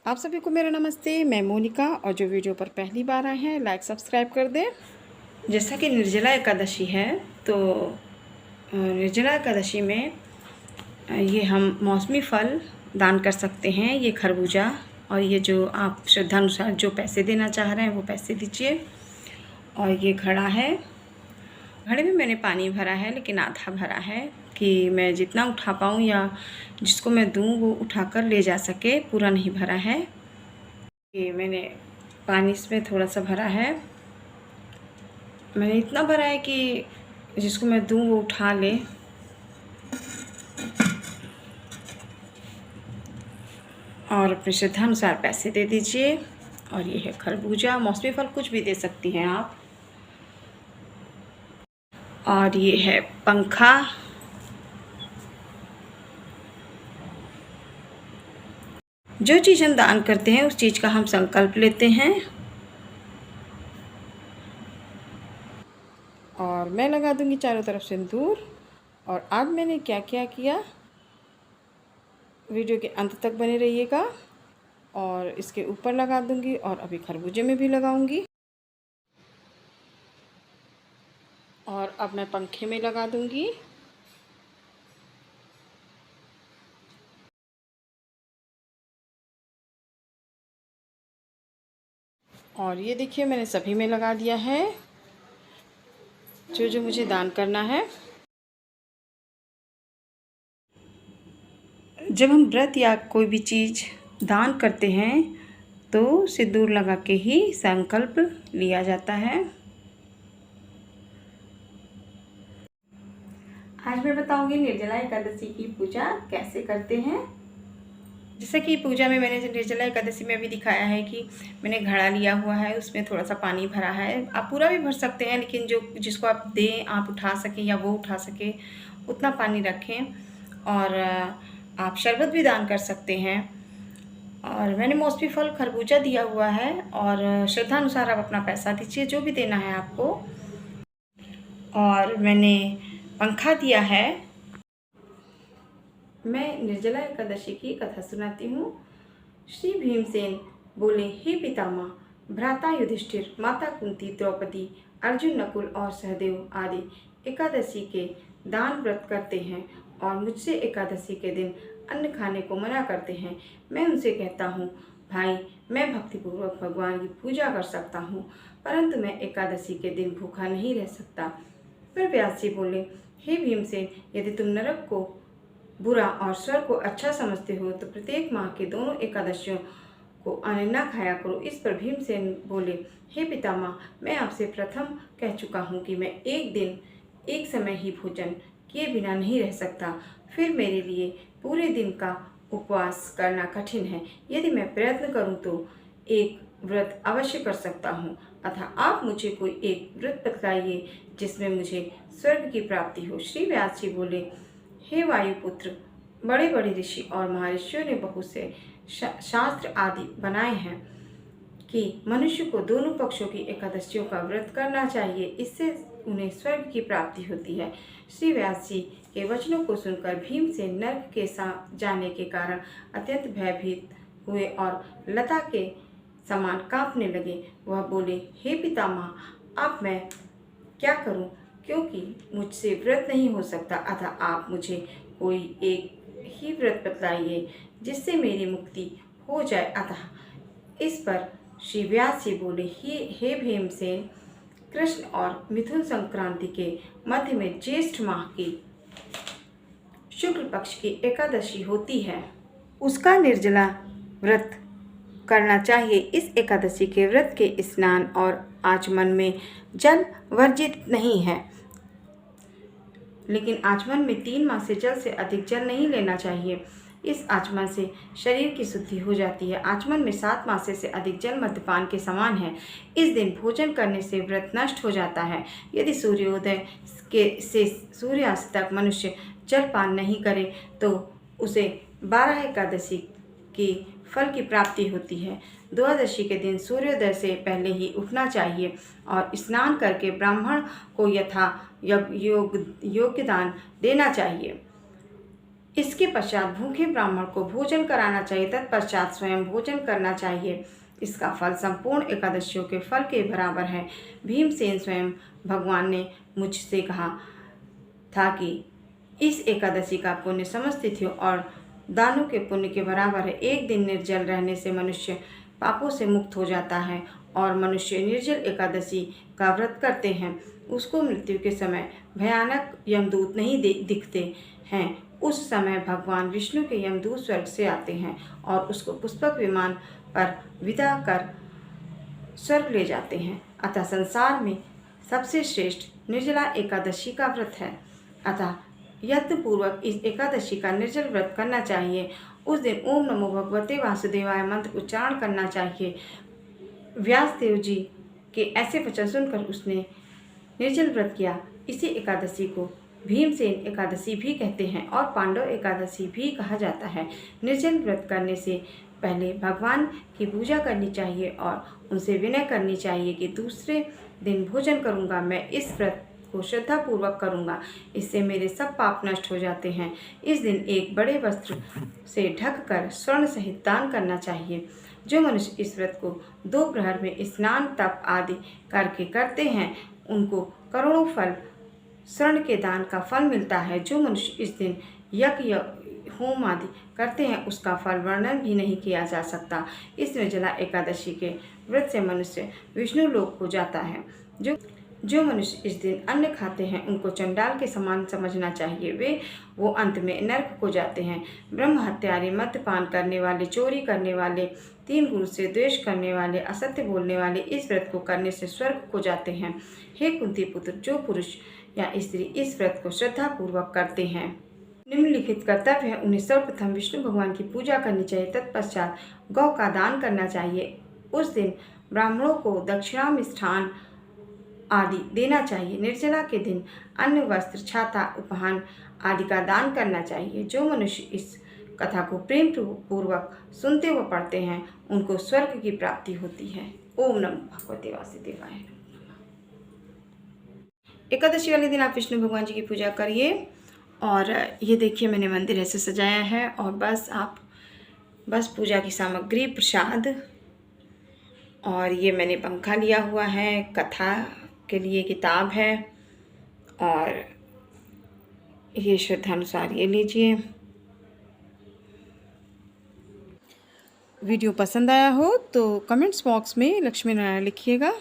आप सभी को मेरा नमस्ते। मैं मोनिका, और जो वीडियो पर पहली बार आए हैं लाइक सब्सक्राइब कर दें। जैसा कि निर्जला एकादशी है, तो निर्जला एकादशी में ये हम मौसमी फल दान कर सकते हैं। ये खरबूजा, और ये जो आप श्रद्धानुसार जो पैसे देना चाह रहे हैं वो पैसे दीजिए। और ये घड़ा है, घड़े में मैंने पानी भरा है लेकिन आधा भरा है कि मैं जितना उठा पाऊँ या जिसको मैं दूँ वो उठाकर ले जा सके। पूरा नहीं भरा है, ये मैंने पानी इसमें थोड़ा सा भरा है। मैंने इतना भरा है कि जिसको मैं दूँ वो उठा ले। और अपनी श्रद्धानुसार पैसे दे दीजिए। और ये है खरबूजा, मौसमी फल कुछ भी दे सकती हैं आप। और ये है पंखा। जो चीज़ हम दान करते हैं उस चीज़ का हम संकल्प लेते हैं। और मैं लगा दूंगी चारों तरफ सिंदूर। और आज मैंने क्या क्या किया, वीडियो के अंत तक बने रहिएगा। और इसके ऊपर लगा दूंगी और अभी खरबूजे में भी लगाऊंगी। और अब मैं पंखे में लगा दूंगी। और ये देखिए मैंने सभी में लगा दिया है जो जो मुझे दान करना है। जब हम व्रत या कोई भी चीज़ दान करते हैं तो सिंदूर लगा के ही संकल्प लिया जाता है। आज मैं बताऊंगी निर्जला एकादशी की पूजा कैसे करते हैं। जैसे कि पूजा में मैंने निर्जला एकादशी में भी दिखाया है कि मैंने घड़ा लिया हुआ है, उसमें थोड़ा सा पानी भरा है। आप पूरा भी भर सकते हैं, लेकिन जो जिसको आप दें आप उठा सकें या वो उठा सके उतना पानी रखें। और आप शरबत भी दान कर सकते हैं। और मैंने मौसमी फल खरबूजा दिया हुआ है। और श्रद्धानुसार आप अपना पैसा दीजिए जो भी देना है आपको। और मैंने पंखा दिया है। मैं निर्जला एकादशी की कथा सुनाती हूँ। श्री भीमसेन बोले, हे पितामह, भ्राता युधिष्ठिर, माता कुंती, द्रौपदी, अर्जुन, नकुल और सहदेव आदि एकादशी के दान व्रत करते हैं और मुझसे एकादशी के दिन अन्न खाने को मना करते हैं। मैं उनसे कहता हूँ, भाई, मैं भक्तिपूर्वक भगवान की पूजा कर सकता हूँ, परंतु मैं एकादशी के दिन भूखा नहीं रह सकता। फिर व्यास जी बोले, हे भीमसेन, यदि तुम नरक को बुरा और स्वर्ग को अच्छा समझते हो तो प्रत्येक माह के दोनों एकादशियों को अन्न न खाया करो। इस पर भीमसेन बोले, हे पितामह, मैं आपसे प्रथम कह चुका हूँ कि मैं एक दिन एक समय ही भोजन किए बिना नहीं रह सकता। फिर मेरे लिए पूरे दिन का उपवास करना कठिन है। यदि मैं प्रयत्न करूँ तो एक व्रत अवश्य कर सकता हूँ। अतः आप मुझे कोई एक व्रत बतलाइए जिसमें मुझे स्वर्ग की प्राप्ति हो। श्री व्यास जी बोले, हे वायुपुत्र, बड़े बड़े ऋषि और महर्षियों ने बहुत से शास्त्र आदि बनाए हैं कि मनुष्य को दोनों पक्षों की एकादशियों का व्रत करना चाहिए, इससे उन्हें स्वर्ग की प्राप्ति होती है। श्री व्यास जी के वचनों को सुनकर भीमसेन नर्क के जाने के कारण अत्यंत भयभीत हुए और लता के समान कांपने लगे। वह बोले, हे पितामह, अब मैं क्या करूं, क्योंकि मुझसे व्रत नहीं हो सकता। अतः आप मुझे कोई एक ही व्रत बतलाइए जिससे मेरी मुक्ति हो जाए। अतः इस पर श्री व्यास जी बोले, हे भीमसेन, कृष्ण और मिथुन संक्रांति के मध्य में ज्येष्ठ माह की शुक्ल पक्ष की एकादशी होती है, उसका निर्जला व्रत करना चाहिए। इस एकादशी के व्रत के स्नान और आचमन में जल वर्जित नहीं है, लेकिन आचमन में 3 माह से जल से अधिक जल नहीं लेना चाहिए। इस आचमन से शरीर की शुद्धि हो जाती है। आचमन में 7 माह से अधिक जल मद्यपान के समान है। इस दिन भोजन करने से व्रत नष्ट हो जाता है। यदि सूर्योदय से सूर्यास्त तक मनुष्य जलपान नहीं करे तो उसे 12 एकादशी की फल की प्राप्ति होती है। द्वादशी के दिन सूर्योदय से पहले ही उठना चाहिए और स्नान करके ब्राह्मण को यथा योग्य दान देना चाहिए। इसके पश्चात भूखे ब्राह्मण को भोजन कराना चाहिए, तत्पश्चात स्वयं भोजन करना चाहिए। इसका फल संपूर्ण एकादशियों के फल के बराबर है। भीमसेन स्वयं भगवान ने मुझसे कहा था कि इस एकादशी का पुण्य समस्त तिथियों और दानों के पुण्य के बराबर है। एक दिन निर्जल रहने से मनुष्य पापों से मुक्त हो जाता है और मनुष्य निर्जल एकादशी का व्रत करते हैं उसको मृत्यु के समय भयानक यमदूत नहीं दिखते हैं। उस समय भगवान विष्णु के यमदूत स्वर्ग से आते हैं और उसको पुष्पक विमान पर विदा कर स्वर्ग ले जाते हैं। अतः संसार में सबसे श्रेष्ठ निर्जला एकादशी का व्रत है। अतः यत्नपूर्वक इस एकादशी का निर्जल व्रत करना चाहिए। उस दिन ओम नमो भगवते वासुदेवाय मंत्र उच्चारण करना चाहिए। व्यासदेव जी के ऐसे वचन सुनकर उसने निर्जल व्रत किया। इसी एकादशी को भीमसेन एकादशी भी कहते हैं और पांडव एकादशी भी कहा जाता है। निर्जल व्रत करने से पहले भगवान की पूजा करनी चाहिए और उनसे विनय करनी चाहिए कि दूसरे दिन भोजन करूंगा, मैं इस व्रत को श्रद्धापूर्वक करूंगा, इससे मेरे सब पाप नष्ट हो जाते हैं। इस दिन एक बड़े वस्त्र से ढककर स्वर्ण सहित दान करना चाहिए। जो मनुष्य इस व्रत को 2 प्रहर में स्नान तप आदि करके करते हैं उनको करोड़ों फल स्वर्ण के दान का फल मिलता है। जो मनुष्य इस दिन यज्ञ होम आदि करते हैं उसका फल वर्णन भी नहीं किया जा सकता। इस निर्जला एकादशी के व्रत से मनुष्य विष्णु लोक को जाता है। जो मनुष्य इस दिन अन्न खाते हैं उनको चंडाल के समान समझना चाहिए। वो अंत में नरक को जाते हैं। ब्रह्म हत्यारे, मद्यपान करने वाले, चोरी करने वाले, 3 गुरु से द्वेष करने वाले, असत्य बोलने वाले इस व्रत को करने से स्वर्ग को जाते हैं। हे कुंती पुत्र, जो पुरुष या स्त्री इस व्रत को श्रद्धा पूर्वक करते हैं निम्नलिखित कर्तव्य है। उन्हें सर्वप्रथम विष्णु भगवान की पूजा करनी चाहिए, तत्पश्चात गौ का दान करना चाहिए। उस दिन ब्राह्मणों को दक्षिणा मिष्ठान आदि देना चाहिए। निर्जला के दिन अन्न, वस्त्र, छाता, उपहान आदि का दान करना चाहिए। जो मनुष्य इस कथा को प्रेम पूर्वक सुनते व पढ़ते हैं उनको स्वर्ग की प्राप्ति होती है। ओम नमो भगवते वासुदेवाय। एकादशी वाले दिन आप विष्णु भगवान जी की पूजा करिए। और ये देखिए मैंने मंदिर ऐसे सजाया है और बस पूजा की सामग्री, प्रसाद, और ये मैंने पंखा लिया हुआ है, कथा के लिए किताब है, और ये श्रद्धानुसार ये लीजिए। वीडियो पसंद आया हो तो कमेंट्स बॉक्स में लक्ष्मी नारायण लिखिएगा।